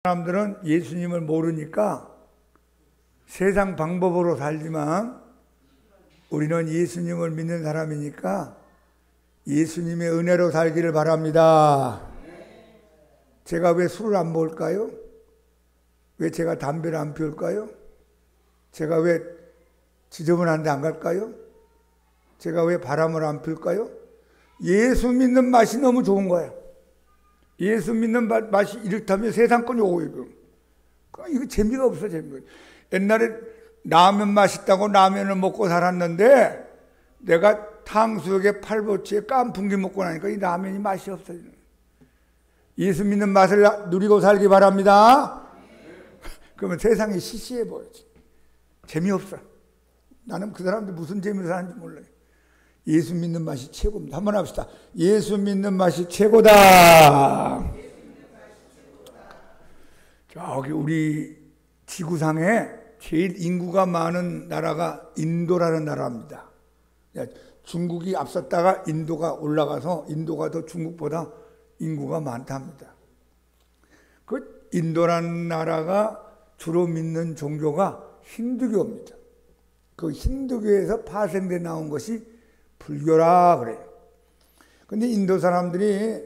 사람들은 예수님을 모르니까 세상 방법으로 살지만 우리는 예수님을 믿는 사람이니까 예수님의 은혜로 살기를 바랍니다. 제가 왜 술을 안 먹을까요? 왜 제가 담배를 안 피울까요? 제가 왜 지저분한 데 안 갈까요? 제가 왜 바람을 안 피울까요? 예수 믿는 맛이 너무 좋은 거예요. 예수 믿는 맛이 이렇다면 세상권이 오고 이거 재미가 없어. 재미가. 옛날에 라면 맛있다고 라면을 먹고 살았는데 내가 탕수육에 팔보치에 깐풍기 먹고 나니까 이 라면이 맛이 없어요. 예수 믿는 맛을 누리고 살기 바랍니다. 그러면 세상이 시시해 보이지. 재미없어. 나는 그 사람들 무슨 재미로 사는지 몰라요. 예수 믿는 맛이 최고입니다. 한번 합시다. 예수 믿는 맛이 최고다. 저기 우리 지구상에 제일 인구가 많은 나라가 인도라는 나라입니다. 중국이 앞섰다가 인도가 올라가서 인도가 더 중국보다 인구가 많답니다. 그 인도라는 나라가 주로 믿는 종교가 힌두교입니다. 그 힌두교에서 파생돼 나온 것이 불교라 그래요. 근데 인도 사람들이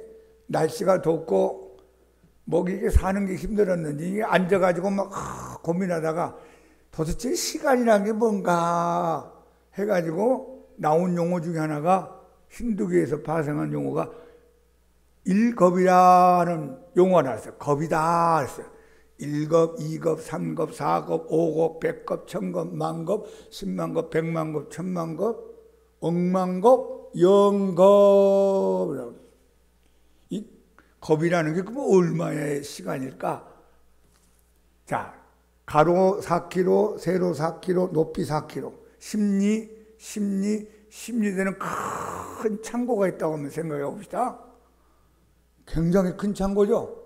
날씨가 덥고 이게 사는 게 힘들었는지 앉아가지고 막 고민하다가 도대체 시간이라는 게 뭔가 해가지고 나온 용어 중에 하나가 힌두교에서 파생한 용어가 일겁이라는 용어가 나왔어요. 겁이다 했어요. 1겁, 2겁, 3겁, 4겁, 5겁, 100겁, 1000겁, 만겁, 10만겁, 100만겁, 1000만겁, 억만겁, 영겁이라고. 이 겁이라는 게 뭐 얼마의 시간일까? 자, 가로 4km, 세로 4km, 높이 4km. 심리되는 큰 창고가 있다고 한번 생각해 봅시다. 굉장히 큰 창고죠.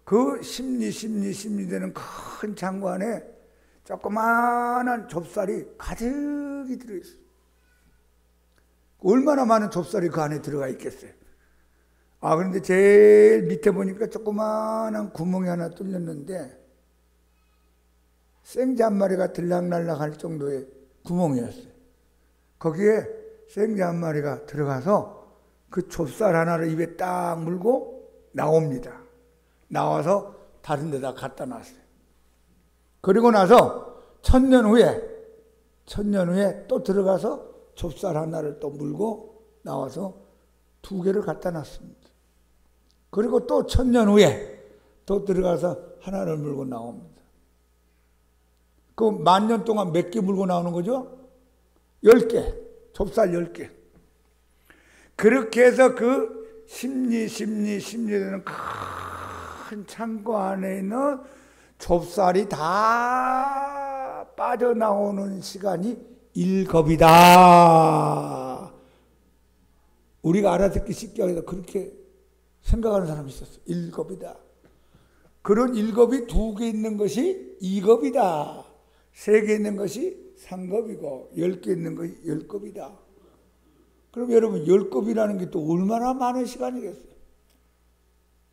그 심리되는 큰 창고 안에 조그마한 좁쌀이 가득히 들어있어요. 얼마나 많은 좁쌀이 그 안에 들어가 있겠어요. 그런데 제일 밑에 보니까 조그마한 구멍이 하나 뚫렸는데 생쥐 한 마리가 들락날락 할 정도의 구멍이었어요. 거기에 생쥐 한 마리가 들어가서 그 좁쌀 하나를 입에 딱 물고 나옵니다. 나와서 다른 데다 갖다 놨어요. 그리고 나서 1000년 후에 또 들어가서 좁쌀 하나를 또 물고 나와서 2개를 갖다 놨습니다. 그리고 또 1000년 후에 또 들어가서 하나를 물고 나옵니다. 그 10,000년 동안 몇 개 물고 나오는 거죠? 10개. 좁쌀 10개. 그렇게 해서 그 심리되는 큰 창고 안에 있는 좁쌀이 다 빠져나오는 시간이 1겁이다. 우리가 알아듣기 쉽게 하기도 그렇게 생각하는 사람이 있었어. 1겁이다. 그런 1겁이 2개 있는 것이 2겁이다. 3개 있는 것이 3겁이고 10개 있는 것이 10겁이다. 그럼 여러분 10겁이라는 게 또 얼마나 많은 시간이겠어요?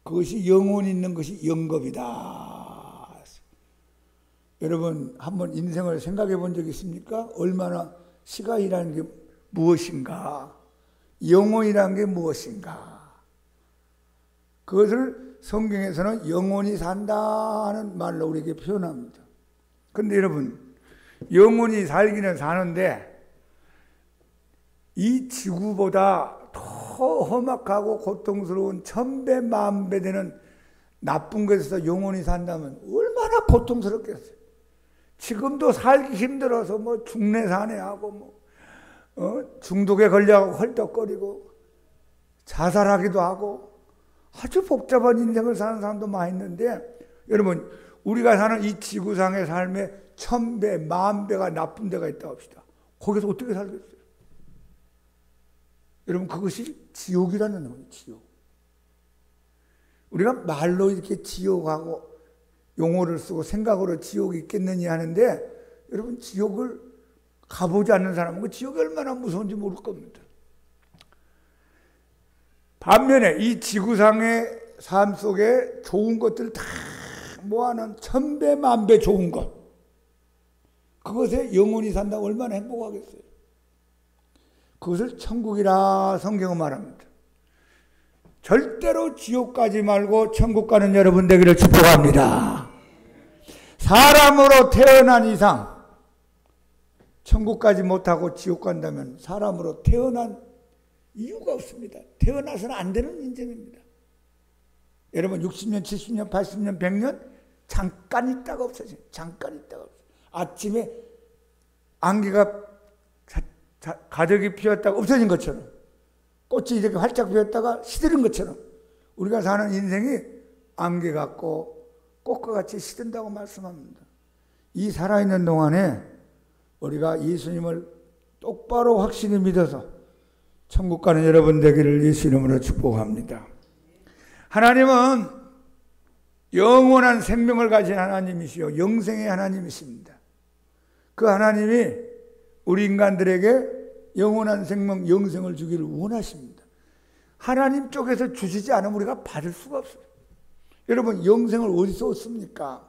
그것이 영혼이 있는 것이 0겁이다. 여러분 한번 인생을 생각해 본 적 있습니까? 얼마나 시간이라는 게 무엇인가? 영혼이라는 게 무엇인가? 그것을 성경에서는 영혼이 산다는 말로 우리에게 표현합니다. 그런데 여러분 영혼이 살기는 사는데 이 지구보다 더 험악하고 고통스러운 1000배, 10,000배 되는 나쁜 것에서 영혼이 산다면 얼마나 고통스럽겠어요. 지금도 살기 힘들어서 중내산해하고 중독에 걸려가고 헐떡거리고 자살하기도 하고 아주 복잡한 인생을 사는 사람도 많이 있는데 여러분 우리가 사는 이 지구상의 삶에 1000배, 10,000배가 나쁜 데가 있다고 합시다. 거기서 어떻게 살겠어요? 여러분 그것이 지옥이라는 거예요. 지옥. 우리가 말로 이렇게 지옥하고 용어를 쓰고 생각으로 지옥이 있겠느냐 하는데 여러분 지옥을 가보지 않는 사람은 그 지옥이 얼마나 무서운지 모를 겁니다. 반면에 이 지구상의 삶 속에 좋은 것들 다 뭐하는 천배 만배 좋은 것, 그것에 영원히 산다고 얼마나 행복하겠어요. 그것을 천국이라 성경은 말합니다. 절대로 지옥 가지 말고 천국 가는 여러분 되기를 축복합니다. 사람으로 태어난 이상 천국 가지 못하고 지옥 간다면 사람으로 태어난 이유가 없습니다. 태어나서는 안 되는 인생입니다. 여러분 60년, 70년, 80년, 100년 잠깐 있다가 없어져요. 잠깐 있다가 없어져요. 아침에 안개가 가득히 피었다가 없어진 것처럼, 꽃이 이렇게 활짝 피었다가 시드는 것처럼 우리가 사는 인생이 안개 같고 꽃과 같이 시든다고 말씀합니다. 이 살아있는 동안에 우리가 예수님을 똑바로 확신히 믿어서 천국 가는 여러분 되기를 예수 이름으로 축복합니다. 하나님은 영원한 생명을 가진 하나님이시요 영생의 하나님이십니다. 그 하나님이 우리 인간들에게 영원한 생명, 영생을 주기를 원하십니다. 하나님 쪽에서 주시지 않으면 우리가 받을 수가 없어요. 여러분, 영생을 어디서 얻습니까?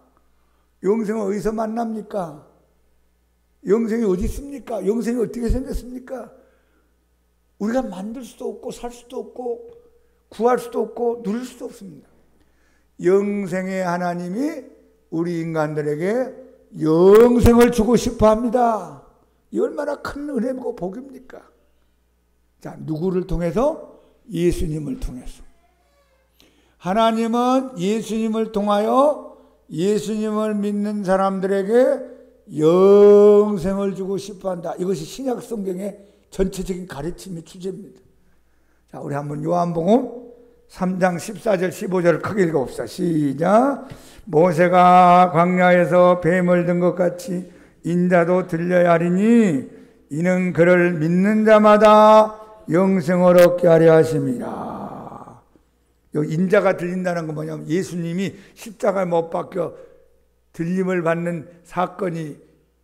영생을 어디서 만납니까? 영생이 어디 있습니까? 영생이 어떻게 생겼습니까? 우리가 만들 수도 없고 살 수도 없고 구할 수도 없고 누릴 수도 없습니다. 영생의 하나님이 우리 인간들에게 영생을 주고 싶어 합니다. 이 얼마나 큰 은혜고 복입니까? 자, 누구를 통해서? 예수님을 통해서. 하나님은 예수님을 통하여 예수님을 믿는 사람들에게 영생을 주고 싶어 한다. 이것이 신약 성경의 전체적인 가르침의 주제입니다. 자, 우리 한번 요한복음 3장 14절 15절을 크게 읽어봅시다. 시작. 모세가 광야에서 뱀을 든 것 같이 인자도 들려야 하리니 이는 그를 믿는 자마다 영생을 얻게 하려 하심이라. 여기 인자가 들린다는 건 뭐냐면 예수님이 십자가에 못 박혀 들림을 받는 사건이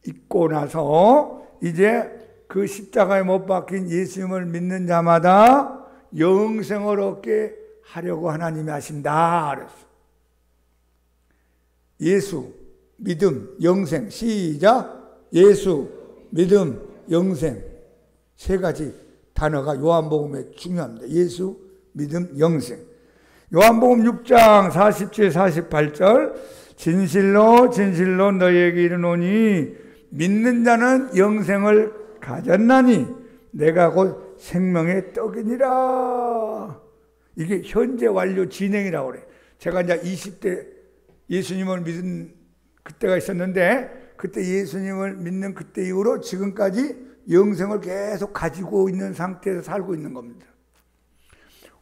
있고 나서 이제 그 십자가에 못 박힌 예수님을 믿는 자마다 영생을 얻게 하려고 하나님이 하신다 그랬어. 예수, 믿음, 영생. 시작. 예수, 믿음, 영생. 세 가지 단어가 요한복음에 중요합니다. 예수, 믿음, 영생. 요한복음 6장 47, 48절. 진실로 진실로 너희에게 이르노니 믿는 자는 영생을 가졌나니 내가 곧 생명의 떡이니라. 이게 현재 완료 진행이라고 그래. 제가 이제 20대 예수님을 믿은 그때가 있었는데 그때 예수님을 믿는 그때 이후로 지금까지 영생을 계속 가지고 있는 상태에서 살고 있는 겁니다.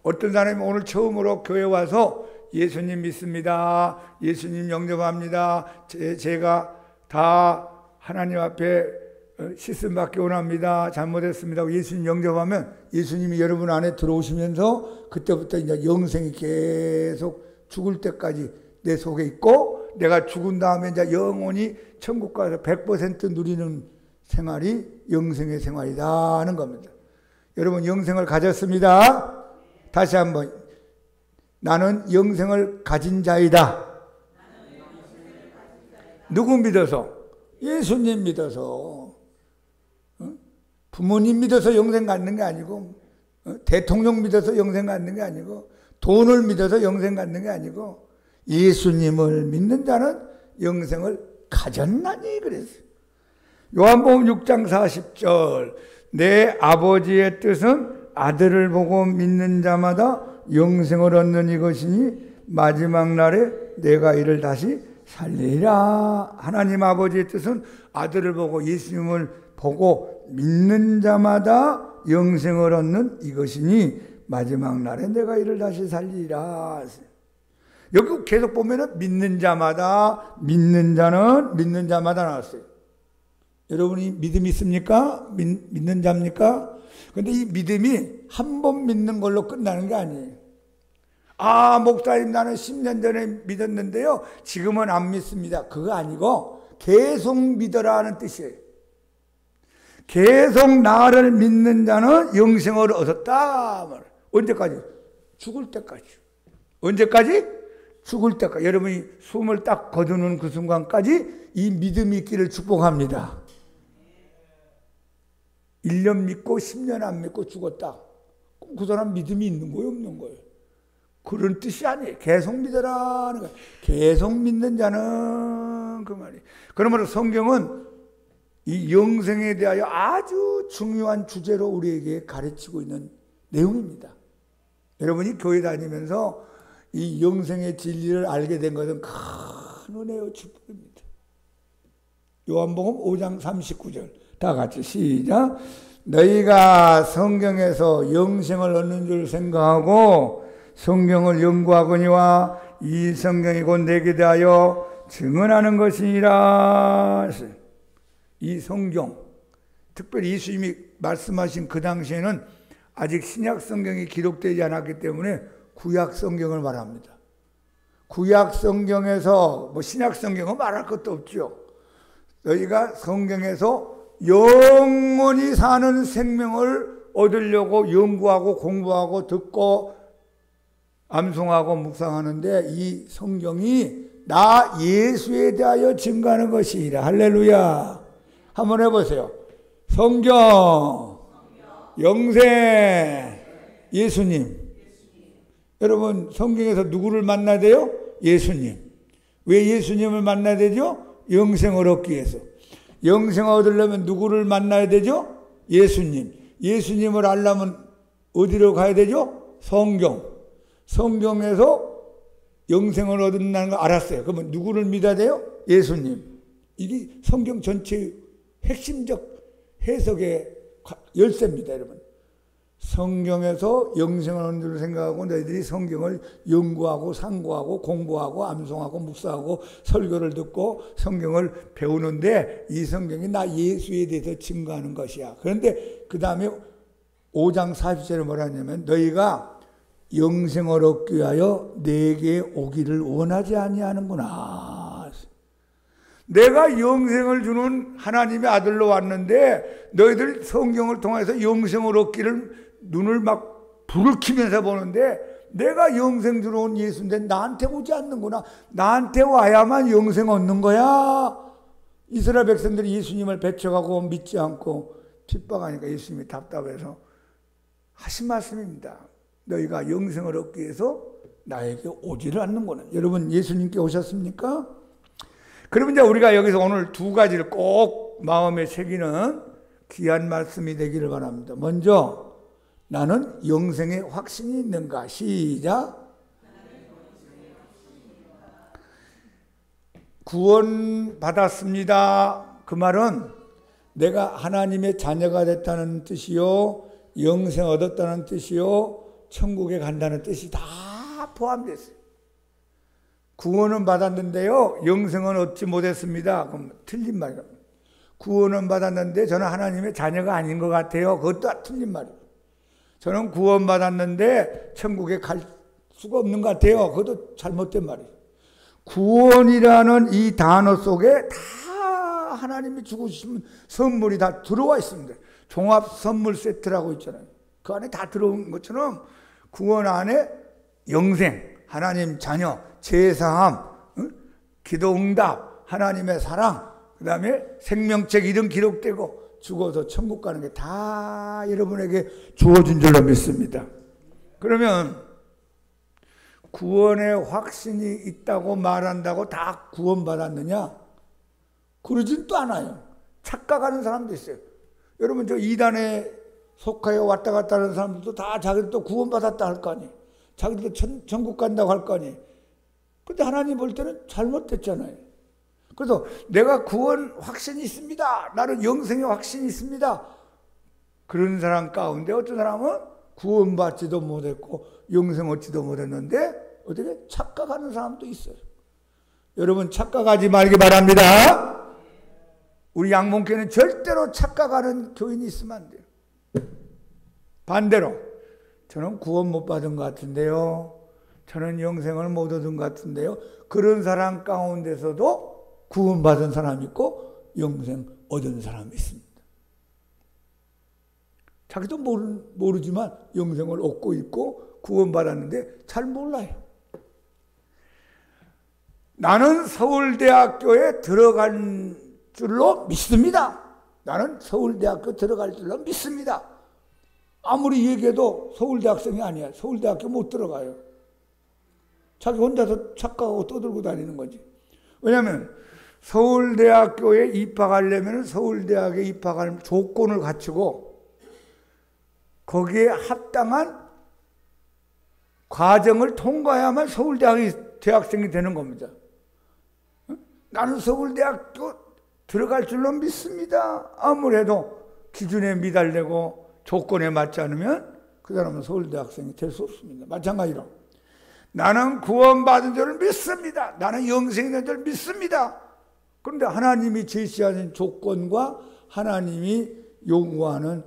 어떤 사람이 오늘 처음으로 교회 와서 예수님 믿습니다. 예수님 영접합니다. 제가 다 하나님 앞에 씻음 받기 원합니다. 잘못했습니다. 예수님 영접하면 예수님이 여러분 안에 들어오시면서 그때부터 이제 영생이 계속 죽을 때까지 내 속에 있고 내가 죽은 다음에 이제 영원히 천국 가서 100% 누리는 생활이 영생의 생활이다 하는 겁니다. 여러분 영생을 가졌습니다. 다시 한번 나는 영생을 가진 자이다. 누구 믿어서? 예수님 믿어서. 부모님 믿어서 영생 갖는 게 아니고 대통령 믿어서 영생 갖는 게 아니고 돈을 믿어서 영생 갖는 게 아니고 예수님을 믿는 자는 영생을 가졌나니 그랬어요. 요한복음 6장 40절 내 아버지의 뜻은 아들을 보고 믿는 자마다 영생을 얻는 이것이니 마지막 날에 내가 이를 다시 살리리라. 하나님 아버지의 뜻은 아들을 보고 예수님을 보고 믿는 자마다 영생을 얻는 이것이니 마지막 날에 내가 이를 다시 살리리라. 여기 계속 보면은 믿는 자마다, 믿는 자는 믿는 자마다 나왔어요. 여러분이 믿음이 있습니까? 믿는 자입니까? 근데 이 믿음이 한 번 믿는 걸로 끝나는 게 아니에요. 아, 목사님 나는 10년 전에 믿었는데요. 지금은 안 믿습니다. 그거 아니고 계속 믿어라는 뜻이에요. 계속 나를 믿는 자는 영생을 얻었다. 언제까지? 죽을 때까지. 언제까지? 죽을 때까지, 여러분이 숨을 딱 거두는 그 순간까지 이 믿음이 있기를 축복합니다. 1년 믿고 10년 안 믿고 죽었다. 그럼 그 사람 믿음이 있는 거예요, 없는 거예요? 그런 뜻이 아니에요. 계속 믿어라는 거예요. 계속 믿는 자는 그 말이에요. 그러므로 성경은 이 영생에 대하여 아주 중요한 주제로 우리에게 가르치고 있는 내용입니다. 여러분이 교회 다니면서 이 영생의 진리를 알게 된 것은 큰 은혜요 축복입니다. 요한복음 5장 39절 다 같이 시작. 너희가 성경에서 영생을 얻는 줄 생각하고 성경을 연구하거니와 이 성경이 곧 내게 대하여 증언하는 것이니라. 이 성경, 특별히 예수님이 말씀하신 그 당시에는 아직 신약 성경이 기록되지 않았기 때문에 구약 성경을 말합니다. 구약 성경에서 신약 성경은 말할 것도 없죠. 너희가 성경에서 영원히 사는 생명을 얻으려고 연구하고 공부하고 듣고 암송하고 묵상하는데 이 성경이 나 예수에 대하여 증거하는 것이라. 할렐루야. 한번 해보세요. 성경, 영생, 예수님. 여러분 성경에서 누구를 만나야 돼요? 예수님. 왜 예수님을 만나야 되죠? 영생을 얻기 위해서. 영생을 얻으려면 누구를 만나야 되죠? 예수님. 예수님을 알려면 어디로 가야 되죠? 성경. 성경에서 영생을 얻는다는 걸 알았어요. 그러면 누구를 믿어야 돼요? 예수님. 이게 성경 전체의 핵심적 해석의 열쇠입니다, 여러분. 성경에서 영생을 얻는 줄 생각하고 너희들이 성경을 연구하고 상고하고 공부하고 암송하고 묵상하고 설교를 듣고 성경을 배우는데 이 성경이 나 예수에 대해서 증거하는 것이야. 그런데 그 다음에 5장 40절에 뭐라 하냐면 너희가 영생을 얻기 위하여 내게 오기를 원하지 아니하는구나. 내가 영생을 주는 하나님의 아들로 왔는데 너희들 성경을 통해서 영생을 얻기를 눈을 막 불을 켜면서 보는데 내가 영생 주러 온 예수인데 나한테 오지 않는구나. 나한테 와야만 영생 얻는 거야. 이스라엘 백성들이 예수님을 배척하고 믿지 않고 핍박하니까 예수님이 답답해서 하신 말씀입니다. 너희가 영생을 얻기 위해서 나에게 오지를 않는구나. 여러분 예수님께 오셨습니까? 그러면 이제 우리가 여기서 오늘 두 가지를 꼭 마음에 새기는 귀한 말씀이 되기를 바랍니다. 먼저 나는 영생의 확신이 있는가? 시작. 구원 받았습니다. 그 말은 내가 하나님의 자녀가 됐다는 뜻이요, 영생 얻었다는 뜻이요, 천국에 간다는 뜻이 다 포함됐어요. 구원은 받았는데요, 영생은 얻지 못했습니다. 그럼 틀린 말이에요. 구원은 받았는데 저는 하나님의 자녀가 아닌 것 같아요. 그것도 틀린 말이에요. 저는 구원 받았는데 천국에 갈 수가 없는 것 같아요. 그것도 잘못된 말이에요. 구원이라는 이 단어 속에 다 하나님이 주고 싶은 선물이 다 들어와 있습니다. 종합 선물 세트라고 있잖아요. 그 안에 다 들어온 것처럼 구원 안에 영생, 하나님 자녀, 제사함, 기도 응답, 하나님의 사랑, 그 다음에 생명책 이름 기록되고 죽어서 천국 가는 게 다 여러분에게 주어진 줄로 믿습니다. 그러면 구원의 확신이 있다고 말한다고 다 구원받았느냐? 그러진 또 않아요. 착각하는 사람도 있어요. 여러분 저 이단에 속하여 왔다 갔다 하는 사람들도 다 자기들도 구원받았다 할 거 아니에요. 자기들도 천국 간다고 할 거 아니에요. 근데 하나님 볼 때는 잘못됐잖아요. 그래서 내가 구원 확신이 있습니다. 나는 영생의 확신이 있습니다. 그런 사람 가운데 어떤 사람은 구원받지도 못했고 영생 얻지도 못했는데 어떻게 착각하는 사람도 있어요. 여러분 착각하지 말기 바랍니다. 우리 양봉교회는 절대로 착각하는 교인이 있으면 안 돼요. 반대로 저는 구원 못 받은 것 같은데요. 저는 영생을 못 얻은 것 같은데요. 그런 사람 가운데서도 구원받은 사람이 있고 영생 얻은 사람이 있습니다. 자기도 모르지만 영생을 얻고 있고 구원받았는데 잘 몰라요. 나는 서울대학교에 들어간 줄로 믿습니다. 나는 서울대학교 들어갈 줄로 믿습니다. 아무리 얘기해도 서울대학생이 아니야. 서울대학교 못 들어가요. 자기 혼자서 착각하고 떠들고 다니는 거지. 왜냐하면 서울대학교에 입학하려면 서울대학에 입학할 조건을 갖추고 거기에 합당한 과정을 통과해야만 서울대학이 대학생이 되는 겁니다. 나는 서울대학교 들어갈 줄로 믿습니다. 아무래도 기준에 미달되고 조건에 맞지 않으면 그 사람은 서울대학생이 될 수 없습니다. 마찬가지로 나는 구원받은 줄 믿습니다. 나는 영생이 된 줄 믿습니다. 그런데 하나님이 제시하는 조건과 하나님이 요구하는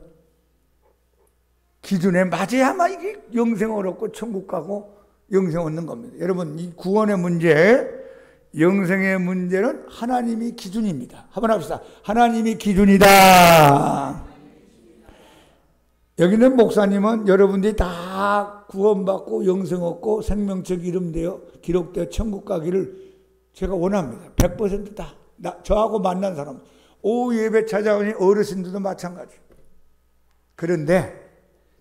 기준에 맞아야만 이게 영생을 얻고 천국 가고 영생 얻는 겁니다. 여러분, 이 구원의 문제, 영생의 문제는 하나님이 기준입니다. 한번 합시다. 하나님이 기준이다. 여기 있는 목사님은 여러분들이 다 구원받고 영생 얻고 생명책 이름되어 기록되어 천국 가기를 제가 원합니다. 100% 다. 저하고 만난 사람, 오후 예배 찾아오니 어르신들도 마찬가지. 그런데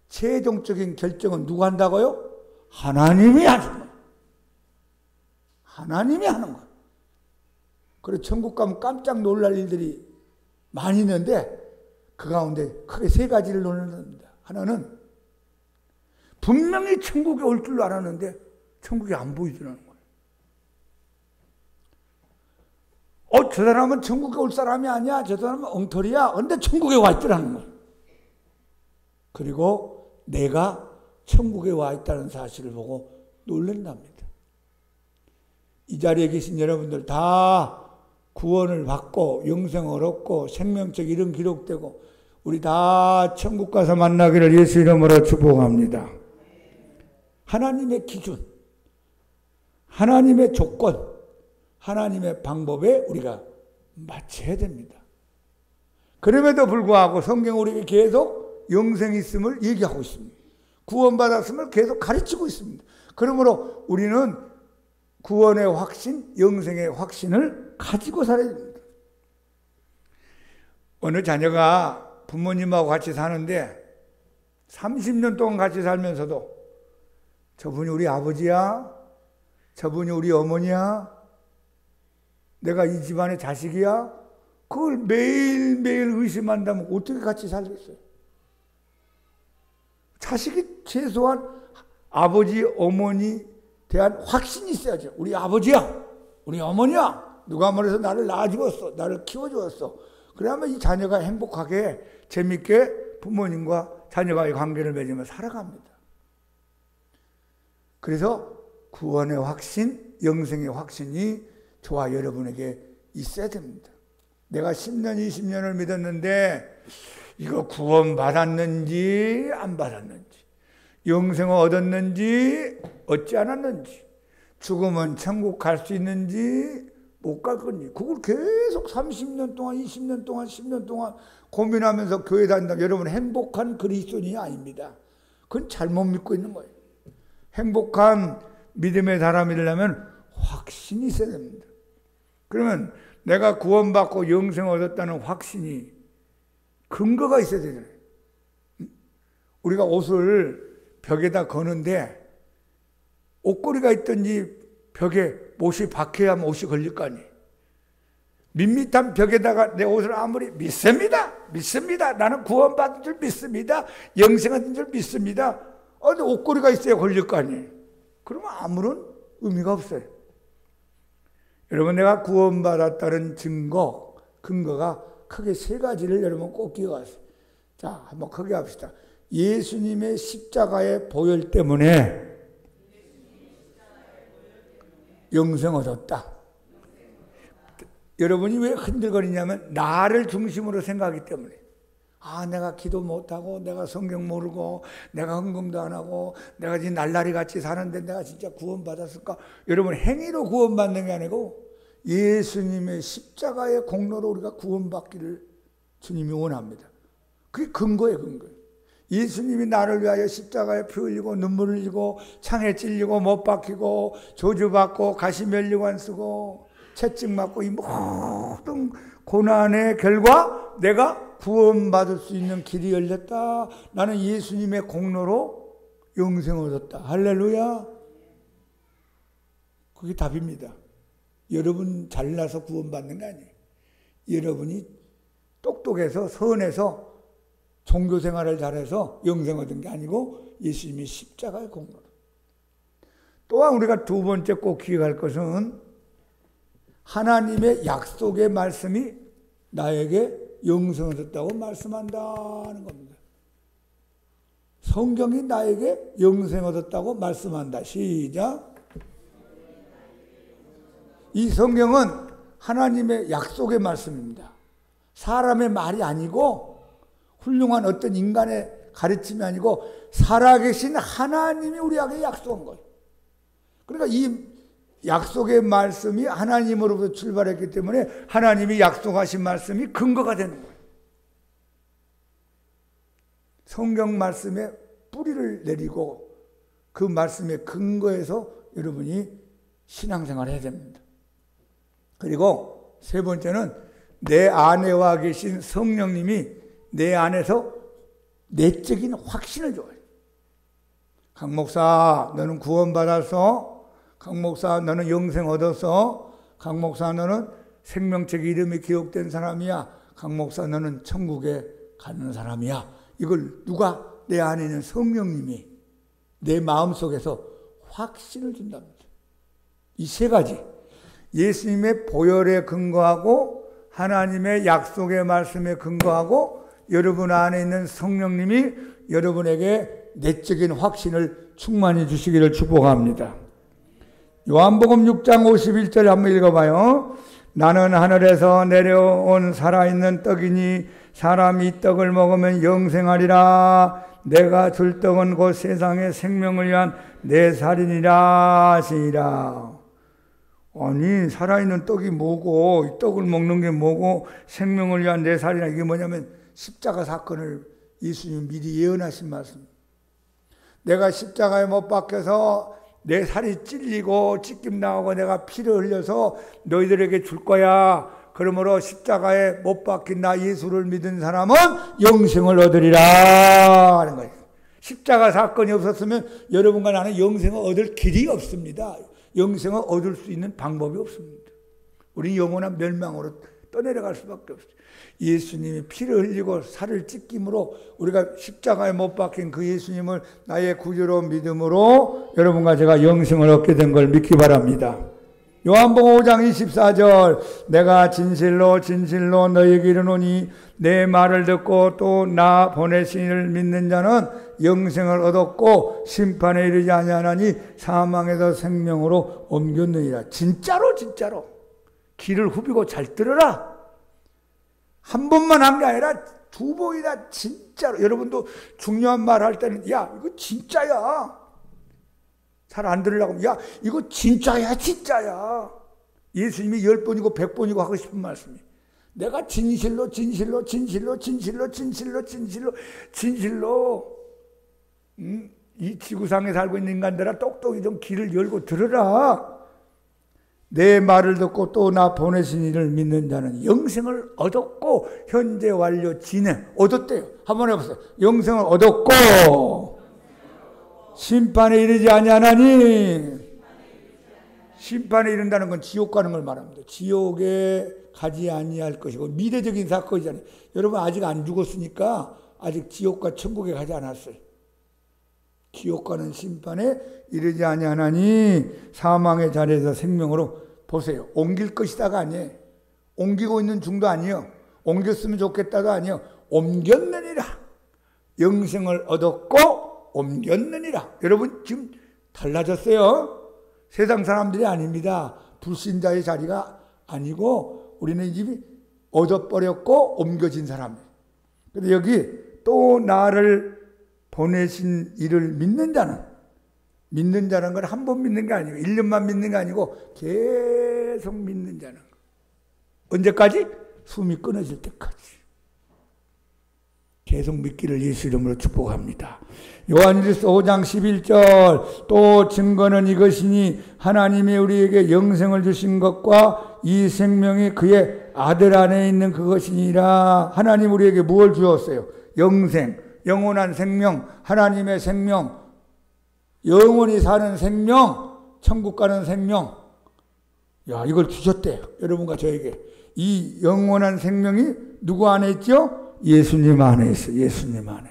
최종적인 결정은 누가 한다고요? 하나님이 하는 거예요. 하나님이 하는 거예요. 그래서 천국 가면 깜짝 놀랄 일들이 많이 있는데 그 가운데 크게 세 가지를 논합니다. 하나는 분명히 천국에 올 줄로 알았는데 천국이 안 보이더라는 거예요. 저 사람은 천국에 올 사람이 아니야. 저 사람은 엉터리야. 근데 천국에 와 있더라는 거예요. 그리고 내가 천국에 와 있다는 사실을 보고 놀란답니다. 이 자리에 계신 여러분들 다 구원을 받고 영생을 얻고 생명책 이름 기록되고 우리 다 천국 가서 만나기를 예수 이름으로 축복합니다. 하나님의 기준, 하나님의 조건, 하나님의 방법에 우리가 맞춰야 됩니다. 그럼에도 불구하고 성경은 우리에게 계속 영생이 있음을 얘기하고 있습니다. 구원받았음을 계속 가르치고 있습니다. 그러므로 우리는 구원의 확신, 영생의 확신을 가지고 살아야 됩니다. 어느 자녀가 부모님하고 같이 사는데 30년 동안 같이 살면서도 저분이 우리 아버지야? 저분이 우리 어머니야? 내가 이 집안의 자식이야? 그걸 매일매일 의심한다면 어떻게 같이 살겠어요? 자식이 최소한 아버지, 어머니 대한 확신이 있어야죠. 우리 아버지야, 우리 어머니야. 누가 말해서 나를 낳아주었어, 나를 키워주었어. 그러면 이 자녀가 행복하게 재밌게 부모님과 자녀와의 관계를 맺으며 살아갑니다. 그래서 구원의 확신, 영생의 확신이 저와 여러분에게 있어야 됩니다. 내가 10년, 20년을 믿었는데 이거 구원 받았는지 안 받았는지, 영생을 얻었는지 얻지 않았는지, 죽으면 천국 갈 수 있는지 못 갈 건지, 그걸 계속 30년 동안, 20년 동안, 10년 동안 고민하면서 교회 다닌다. 여러분 행복한 그리스도인이 아닙니다. 그건 잘못 믿고 있는 거예요. 행복한 믿음의 사람이 되려면 확신이 있어야 됩니다. 그러면 내가 구원받고 영생을 얻었다는 확신이 근거가 있어야 되잖아요. 우리가 옷을 벽에다 거는데 옷걸이가 있든지 벽에 못이 박혀야만 옷이 걸릴 거 아니에요. 밋밋한 벽에다가 내 옷을 아무리 믿습니다. 나는 구원받은 줄 믿습니다. 영생한 줄 믿습니다. 근데 옷걸이가 있어야 걸릴 거 아니에요. 그러면 아무런 의미가 없어요. 여러분, 내가 구원받았다는 증거, 근거가 크게 세 가지를 여러분 꼭 기억하세요. 자, 한번 크게 합시다. 예수님의 십자가의 보혈 때문에 영생 얻었다. 여러분이 왜 흔들거리냐면 나를 중심으로 생각하기 때문에. 내가 기도 못하고, 내가 성경 모르고, 내가 헌금도 안 하고, 내가 지금 날라리 같이 사는데 내가 진짜 구원받았을까? 여러분, 행위로 구원받는 게 아니고 예수님의 십자가의 공로로 우리가 구원받기를 주님이 원합니다. 그게 근거예요, 근거. 예수님이 나를 위하여 십자가에 피 흘리고 눈물 흘리고 창에 찔리고 못 박히고 저주받고 가시면류관 쓰고 채찍 맞고 이 모든 고난의 결과 내가 구원받을 수 있는 길이 열렸다. 나는 예수님의 공로로 영생을 얻었다. 할렐루야. 그게 답입니다. 여러분 잘나서 구원받는 거 아니에요. 여러분이 똑똑해서 선해서 종교생활을 잘해서 영생 얻은 게 아니고 예수님이 십자가의 공로로. 또한 우리가 두 번째 꼭 기억할 것은 하나님의 약속의 말씀이 나에게 영생을 얻었다고 말씀한다는 겁니다. 성경이 나에게 영생을 얻었다고 말씀한다. 시작. 이 성경은 하나님의 약속의 말씀입니다. 사람의 말이 아니고 훌륭한 어떤 인간의 가르침이 아니고 살아계신 하나님이 우리에게 약속한 거예요. 그러니까 이 약속의 말씀이 하나님으로부터 출발했기 때문에 하나님이 약속하신 말씀이 근거가 되는 거예요. 성경 말씀에 뿌리를 내리고 그 말씀의 근거에서 여러분이 신앙생활을 해야 됩니다. 그리고 세 번째는 내 안에와 계신 성령님이 내 안에서 내적인 확신을 줘요. 강 목사 너는 구원받았어. 강 목사 너는 영생 얻었어. 강 목사 너는 생명책 이름이 기록된 사람이야. 강 목사 너는 천국에 가는 사람이야. 이걸 누가? 내 안에 있는 성령님이 내 마음속에서 확신을 준답니다. 이 세 가지 예수님의 보혈에 근거하고 하나님의 약속의 말씀에 근거하고 여러분 안에 있는 성령님이 여러분에게 내적인 확신을 충만히 주시기를 축복합니다. 요한복음 6장 51절 한번 읽어봐요. 나는 하늘에서 내려온 살아있는 떡이니 사람이 이 떡을 먹으면 영생하리라. 내가 줄 떡은 곧 세상의 생명을 위한 내 살이니라 하시니라. 아니 살아있는 떡이 뭐고 이 떡을 먹는 게 뭐고 생명을 위한 내 살이라. 이게 뭐냐면 십자가 사건을 예수님이 미리 예언하신 말씀. 내가 십자가에 못 박혀서 내 살이 찔리고 찢김 나오고 내가 피를 흘려서 너희들에게 줄 거야. 그러므로 십자가에 못 박힌 나 예수를 믿은 사람은 영생을 얻으리라 하는 거예요. 십자가 사건이 없었으면 여러분과 나는 영생을 얻을 길이 없습니다. 영생을 얻을 수 있는 방법이 없습니다. 우리 영원한 멸망으로 떠내려갈 수밖에 없어요. 예수님이 피를 흘리고 살을 찢김으로 우리가 십자가에 못 박힌 그 예수님을 나의 구주로 믿음으로 여러분과 제가 영생을 얻게 된 걸 믿기 바랍니다. 요한복음 5장 24절 내가 진실로 진실로 너희에게 이르노니 내 말을 듣고 또 나 보내신 이를 믿는 자는 영생을 얻었고 심판에 이르지 아니하나니 사망에서 생명으로 옮겼느니라. 진짜로 진짜로 귀를 후비고 잘 들어라. 한 번만 한 게 아니라 두 번이나 진짜로. 여러분도 중요한 말 할 때는 야 이거 진짜야. 잘 안 들으려고 하면 야 이거 진짜야 진짜야. 예수님이 10번이고 100번이고 하고 싶은 말씀이 내가 진실로 진실로 진실로 진실로 진실로 진실로 진실로 이 지구상에 살고 있는 인간들아 똑똑히 좀 귀를 열고 들으라. 내 말을 듣고 또 나 보내신 이를 믿는 자는 영생을 얻었고 현재 완료 진행 얻었대요. 한번 해보세요. 영생을 얻었고 심판에 이르지 아니하나니. 심판에 이른다는 건 지옥 가는 걸 말합니다. 지옥에 가지 아니할 것이고 미래적인 사건이잖아요. 여러분 아직 안 죽었으니까 아직 지옥과 천국에 가지 않았어요. 지옥 가는 심판에 이르지 아니하나니 사망의 자리에서 생명으로. 보세요. 옮길 것이다가 아니에요. 옮기고 있는 중도 아니에요. 옮겼으면 좋겠다도 아니에요. 옮겼느니라. 영생을 얻었고 옮겼느니라. 여러분 지금 달라졌어요. 세상 사람들이 아닙니다. 불신자의 자리가 아니고 우리는 이미 얻어버렸고 옮겨진 사람이에요. 근데 여기 또 나를 보내신 이를 믿는 자는, 믿는 자는 건 한 번 믿는 게 아니고 1년만 믿는 게 아니고 계속 믿는 자는 언제까지? 숨이 끊어질 때까지 계속 믿기를 예수 이름으로 축복합니다. 요한일서 5장 11절 또 증거는 이것이니 하나님이 우리에게 영생을 주신 것과 이 생명이 그의 아들 안에 있는 그것이니라. 하나님 우리에게 무엇을 주었어요? 영생, 영원한 생명, 하나님의 생명, 영원히 사는 생명, 천국 가는 생명. 야, 이걸 주셨대요. 여러분과 저에게. 이 영원한 생명이 누구 안에 있죠? 예수님 안에 있어요. 예수님 안에.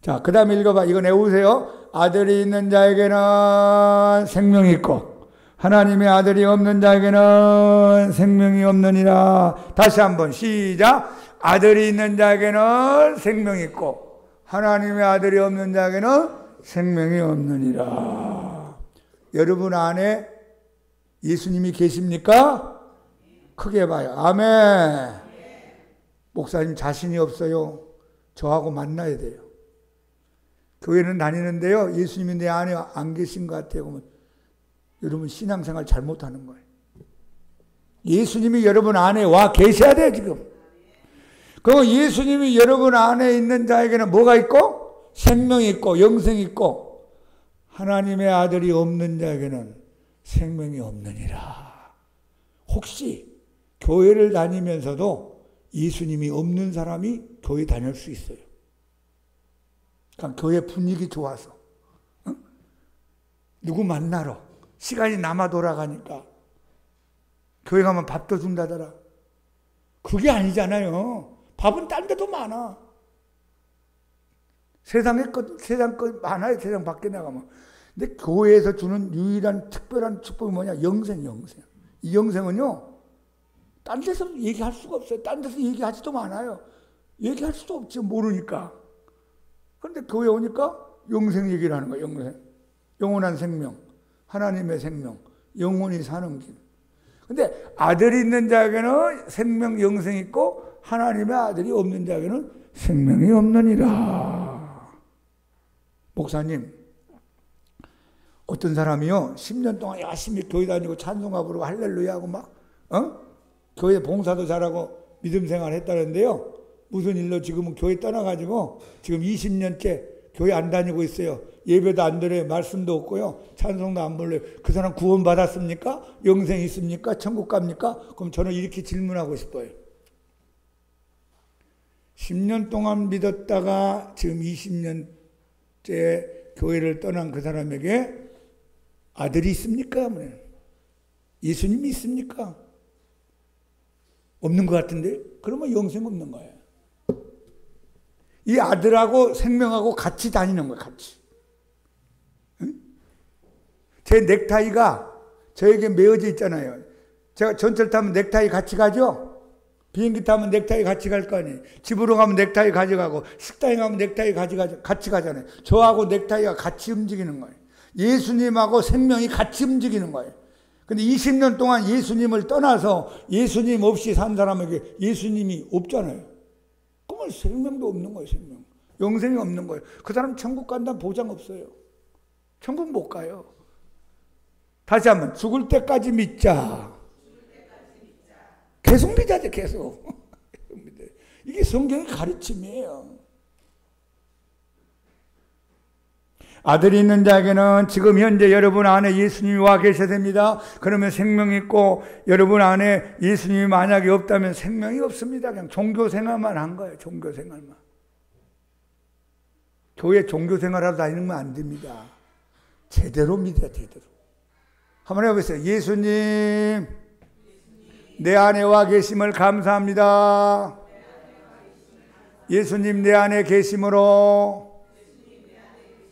자, 그 다음에 읽어봐. 이거 외우세요. 아들이 있는 자에게는 생명이 있고 하나님의 아들이 없는 자에게는 생명이 없느니라. 다시 한번 시작. 아들이 있는 자에게는 생명이 있고 하나님의 아들이 없는 자에게는 생명이 없느니라. 여러분 안에 예수님이 계십니까? 크게 봐요. 아멘. 목사님 자신이 없어요. 저하고 만나야 돼요. 교회는 다니는데요. 예수님이 내 안에 안 계신 것 같아요. 그러면 여러분 신앙생활 잘못하는 거예요. 예수님이 여러분 안에 와 계셔야 돼요. 지금. 그럼 예수님이 여러분 안에 있는 자에게는 뭐가 있고? 생명이 있고 영생이 있고 하나님의 아들이 없는 자에게는 생명이 없느니라. 혹시 교회를 다니면서도 예수님이 없는 사람이 교회 다닐 수 있어요. 그러니까 교회 분위기 좋아서 누구 만나러 시간이 남아 돌아가니까 교회 가면 밥도 준다더라. 그게 아니잖아요. 밥은 딴 데도 많아. 세상 것 많아요. 세상 밖에 나가면. 근데 교회에서 주는 유일한 특별한 축복이 뭐냐? 영생. 이 영생은요. 딴 데서 얘기할 수가 없어요. 딴 데서 얘기하지도 않아요. 얘기할 수도 없지, 모르니까. 그런데 교회 오니까 영생 얘기를 하는 거예요. 영생. 영원한 생명, 하나님의 생명, 영원히 사는 길. 근데 아들이 있는 자에게는 생명, 영생이 있고 하나님의 아들이 없는 자에게는 생명이 없느니라. 목사님, 어떤 사람이요 10년 동안 열심히 교회 다니고 찬송가 부르고 할렐루야 하고 막 교회 봉사도 잘하고 믿음 생활 했다는데요. 무슨 일로 지금은 교회 떠나가지고 지금 20년째 교회 안 다니고 있어요. 예배도 안 드려요. 말씀도 없고요. 찬송도 안 불러요. 그 사람 구원 받았습니까? 영생 있습니까? 천국 갑니까? 그럼 저는 이렇게 질문하고 싶어요. 10년 동안 믿었다가 지금 20년째 교회를 떠난 그 사람에게 아들이 있습니까? 예수님이 있습니까? 없는 것 같은데? 그러면 영생 없는 거예요. 이 아들하고 생명하고 같이 다니는 거예요. 같이. 응? 제 넥타이가 저에게 메어져 있잖아요. 제가 전철 타면 넥타이 같이 가죠? 비행기 타면 넥타이 같이 갈 거 아니에요. 집으로 가면 넥타이 가져가고 식당에 가면 넥타이 같이 가잖아요. 저하고 넥타이가 같이 움직이는 거예요. 예수님하고 생명이 같이 움직이는 거예요. 근데 20년 동안 예수님을 떠나서 예수님 없이 산 사람에게 예수님이 없잖아요. 그러면 생명도 없는 거예요. 생명. 영생이 없는 거예요. 그 사람 천국 간다는 보장 없어요. 천국 못 가요. 다시 한번 죽을 때까지 믿자. 계속 믿어야죠. 계속. 이게 성경의 가르침이에요. 아들이 있는 자에게는 지금 현재 여러분 안에 예수님이 와 계셔야 됩니다. 그러면 생명이 있고 여러분 안에 예수님이 만약에 없다면 생명이 없습니다. 그냥 종교생활만 한 거예요. 종교생활만. 교회 종교생활하러 다니는 건 안 됩니다. 제대로 믿어야 제대로. 한번 해보세요. 예수님 내 안에 와 계심을 감사합니다. 예수님 내 안에 계심으로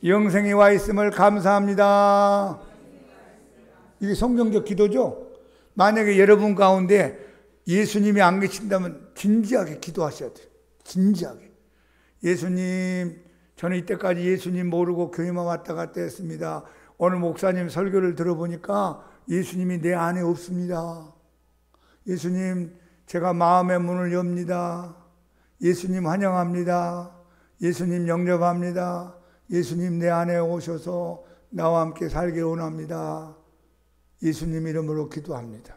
영생이 와 있음을 감사합니다. 이게 성경적 기도죠. 만약에 여러분 가운데 예수님이 안 계신다면 진지하게 기도하셔야 돼요. 진지하게. 예수님, 저는 이때까지 예수님 모르고 교회만 왔다 갔다 했습니다. 오늘 목사님 설교를 들어보니까 예수님이 내 안에 없습니다. 예수님, 제가 마음의 문을 엽니다. 예수님 환영합니다. 예수님 영접합니다. 예수님 내 안에 오셔서 나와 함께 살기 원합니다. 예수님 이름으로 기도합니다.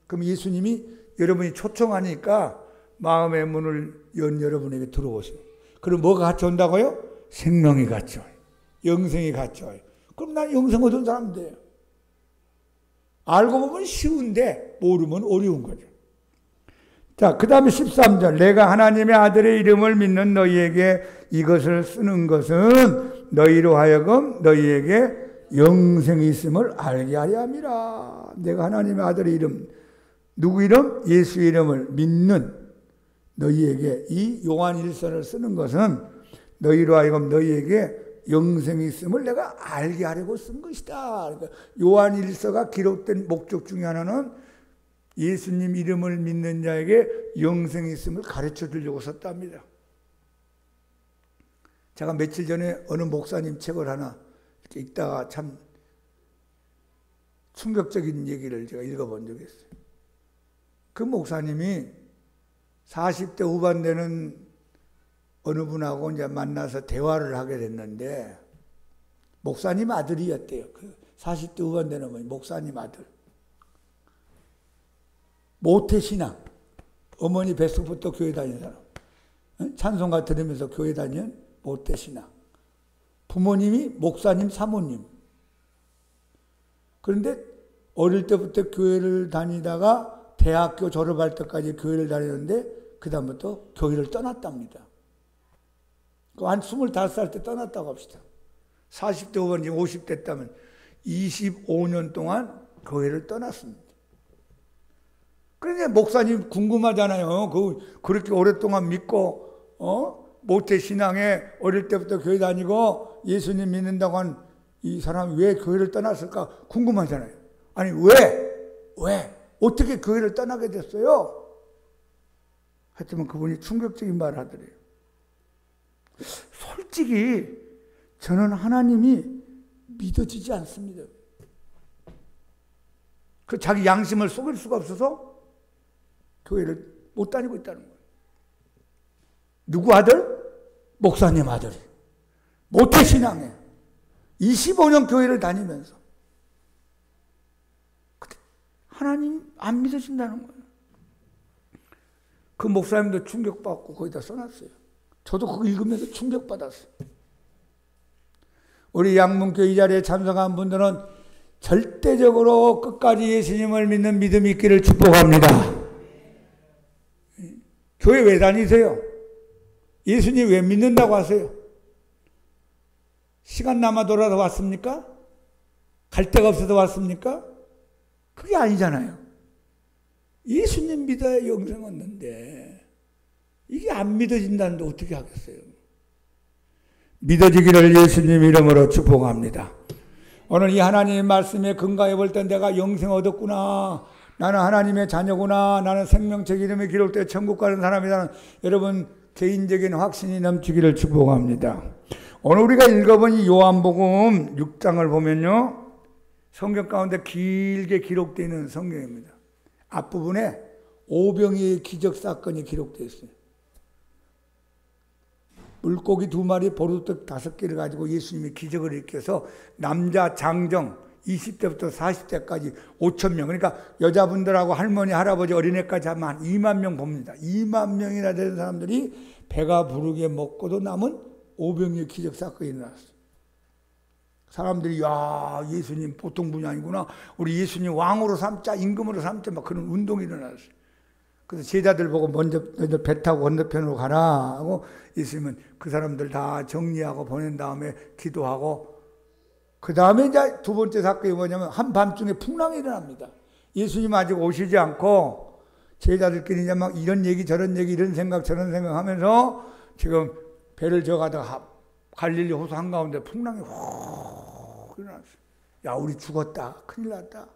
그럼 예수님이 여러분이 초청하니까 마음의 문을 연 여러분에게 들어오세요. 그럼 뭐가 같이 온다고요? 생명이 같이 와요. 영생이 같이 와요. 그럼 난 영생 얻은 사람 돼요. 알고 보면 쉬운데 모르면 어려운 거죠. 자, 그 다음에 13절. 내가 하나님의 아들의 이름을 믿는 너희에게 이것을 쓰는 것은 너희로 하여금 너희에게 영생이 있음을 알게 하려 함이라. 내가 하나님의 아들의 이름, 누구 이름? 예수 이름을 믿는 너희에게 이 요한 1서를 쓰는 것은 너희로 하여금 너희에게 영생이 있음을 내가 알게 하려고 쓴 것이다. 그러니까 요한 1서가 기록된 목적 중에 하나는 예수님 이름을 믿는 자에게 영생이 있음을 가르쳐 주려고 썼답니다. 제가 며칠 전에 어느 목사님 책을 하나 이렇게 읽다가 참 충격적인 얘기를 제가 읽어본 적이 있어요. 그 목사님이 40대 후반 되는 어느 분하고 이제 만나서 대화를 하게 됐는데, 목사님 아들이었대요. 그 40대 후반 되는 분이 목사님 아들. 모태신앙. 어머니 뱃속부터 교회 다니는 사람. 찬송가 들으면서 교회 다니는 모태신앙. 부모님이 목사님 사모님. 그런데 어릴 때부터 교회를 다니다가 대학교 졸업할 때까지 교회를 다녔는데 그 다음부터 교회를 떠났답니다. 한 25살 때 떠났다고 합시다. 40대 후반 지금 50대 됐다면 25년 동안 교회를 떠났습니다. 그런데 목사님 궁금하잖아요. 그렇게 오랫동안 믿고 모태 신앙에 어릴 때부터 교회 다니고 예수님 믿는다고 한 이 사람이 왜 교회를 떠났을까 궁금하잖아요. 아니 왜 어떻게 교회를 떠나게 됐어요? 하여튼 그분이 충격적인 말을 하더래요. 솔직히 저는 하나님이 믿어지지 않습니다. 그 자기 양심을 속일 수가 없어서 교회를 못 다니고 있다는 거예요. 누구 아들? 목사님 아들이. 모태신앙에 25년 교회를 다니면서 하나님 안 믿어진다는 거예요. 그 목사님도 충격받고 거기다 써놨어요. 저도 그거 읽으면서 충격받았어요. 우리 양문교회 이 자리에 참석한 분들은 절대적으로 끝까지 예수님을 믿는 믿음이 있기를 축복합니다. 교회 왜 다니세요? 예수님 왜 믿는다고 하세요? 시간 남아 돌아서 왔습니까? 갈 데가 없어서 왔습니까? 그게 아니잖아요. 예수님 믿어야 영생 얻는데 이게 안 믿어진다는데 어떻게 하겠어요? 믿어지기를 예수님 이름으로 축복합니다. 오늘 이 하나님의 말씀에 근거해 볼 때 내가 영생 얻었구나, 나는 하나님의 자녀구나, 나는 생명책 이름에 기록되어 천국 가는 사람이라는 여러분 개인적인 확신이 넘치기를 축복합니다. 오늘 우리가 읽어본 이 요한복음 6장을 보면요, 성경 가운데 길게 기록되어 있는 성경입니다. 앞부분에 오병이의 기적 사건이 기록되어 있어요. 물고기 2마리, 보리떡 5개를 가지고 예수님이 기적을 일으켜서 남자 장정 20대부터 40대까지 5,000명, 그러니까 여자분들하고 할머니, 할아버지, 어린애까지 하면 한 2만 명 봅니다. 2만 명이나 되는 사람들이 배가 부르게 먹고도 남은 오병이의 기적 사건이 일어났어요. 사람들이 야, 예수님 보통 분이 아니구나, 우리 예수님 왕으로 삼자, 임금으로 삼자, 막 그런 운동이 일어났어요. 그래서 제자들 보고 먼저 너희들 배 타고 건너편으로 가라 하고 예수님은 그 사람들 다 정리하고 보낸 다음에 기도하고, 그 다음에 이제 두 번째 사건이 뭐냐면 한밤중에 풍랑이 일어납니다. 예수님 아직 오시지 않고 제자들끼리 이제 막 이런 얘기 저런 얘기, 이런 생각 저런 생각 하면서 지금 배를 저가다가 갈릴리 호수 한가운데 풍랑이 훅 일어났어요. 야, 우리 죽었다, 큰일 났다.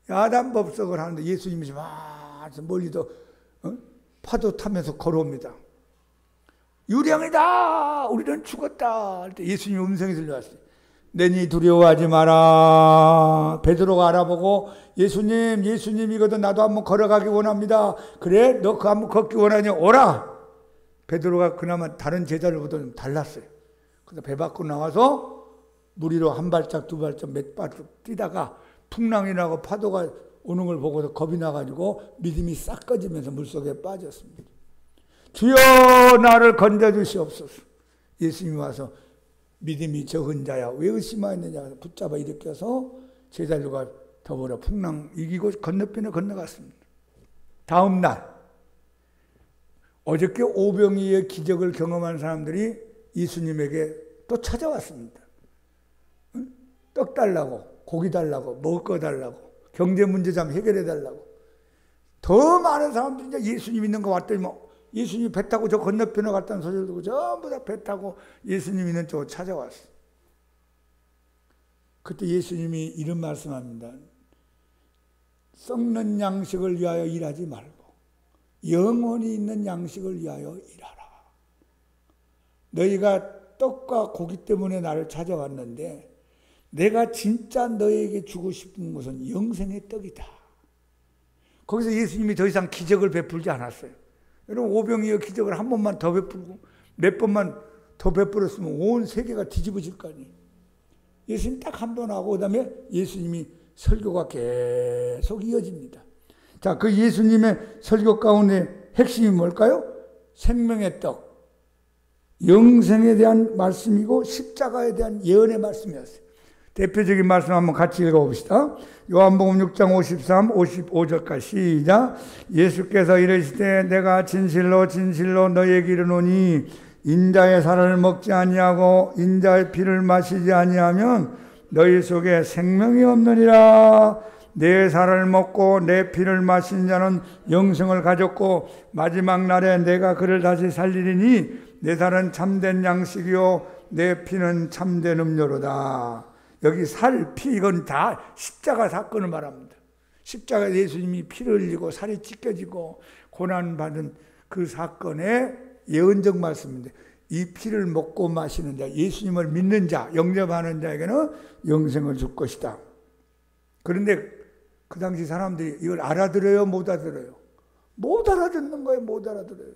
야단법석을 하는데 예수님이 막 멀리도 파도 타면서 걸어옵니다. 유령이다, 우리는 죽었다 할 때 예수님 음성이 들려왔어요. 내니 두려워하지 마라. 베드로가 알아보고 예수님이거든, 나도 한번 걸어가기 원합니다. 그래, 너 그 한번 걷기 원하냐, 오라. 베드로가 그나마 다른 제자들보다 좀 달랐어요. 그래서 배 밖으로 나와서 물 위로 한 발짝 두 발짝 몇 발짝 뛰다가 풍랑이 나고 파도가 오는 걸 보고서 겁이 나가지고 믿음이 싹 꺼지면서 물속에 빠졌습니다. 주여 나를 건져주시옵소서. 예수님이 와서 믿음이 적은 자야 왜 의심하였느냐 붙잡아 일으켜서 제자들과 더불어 풍랑 이기고 건너편에 건너갔습니다. 다음 날 어저께 오병이의 기적을 경험한 사람들이 예수님에게 또 찾아왔습니다. 떡 달라고, 고기 달라고, 먹을 거 달라고, 경제 문제 좀 해결해 달라고. 더 많은 사람들이 이제 예수님 있는 거 왔더니 뭐 예수님이 배 타고 저 건너편에 갔다는 소리를 듣고 전부 다 배 타고 예수님 있는 쪽으로 찾아왔어요. 그때 예수님이 이런 말씀합니다. 썩는 양식을 위하여 일하지 말고 영원히 있는 양식을 위하여 일하라. 너희가 떡과 고기 때문에 나를 찾아왔는데 내가 진짜 너희에게 주고 싶은 것은 영생의 떡이다. 거기서 예수님이 더 이상 기적을 베풀지 않았어요. 여러분 오병이어 기적을 한 번만 더 베풀고 몇 번만 더 베풀었으면 온 세계가 뒤집어질 거 아니에요. 예수님 딱 한 번 하고 그다음에 예수님이 설교가 계속 이어집니다. 자, 그 예수님의 설교 가운데 핵심이 뭘까요? 생명의 떡, 영생에 대한 말씀이고 십자가에 대한 예언의 말씀이었어요. 대표적인 말씀 한번 같이 읽어봅시다. 요한복음 6장 53, 55절까지 시작. 예수께서 이르시되 내가 진실로 진실로 너희에게 이르노니 인자의 살을 먹지 아니하고 인자의 피를 마시지 아니하면 너희 속에 생명이 없느니라. 내 살을 먹고 내 피를 마신 자는 영생을 가졌고 마지막 날에 내가 그를 다시 살리리니 내 살은 참된 양식이요 내 피는 참된 음료로다. 여기 살, 피 이건 다 십자가 사건을 말합니다. 십자가 예수님이 피를 흘리고 살이 찢겨지고 고난받은 그 사건의 예언적 말씀인데 이 피를 먹고 마시는 자, 예수님을 믿는 자, 영접하는 자에게는 영생을 줄 것이다. 그런데 그 당시 사람들이 이걸 알아들어요? 못 알아들어요? 못 알아듣는 거예요. 못 알아들어요.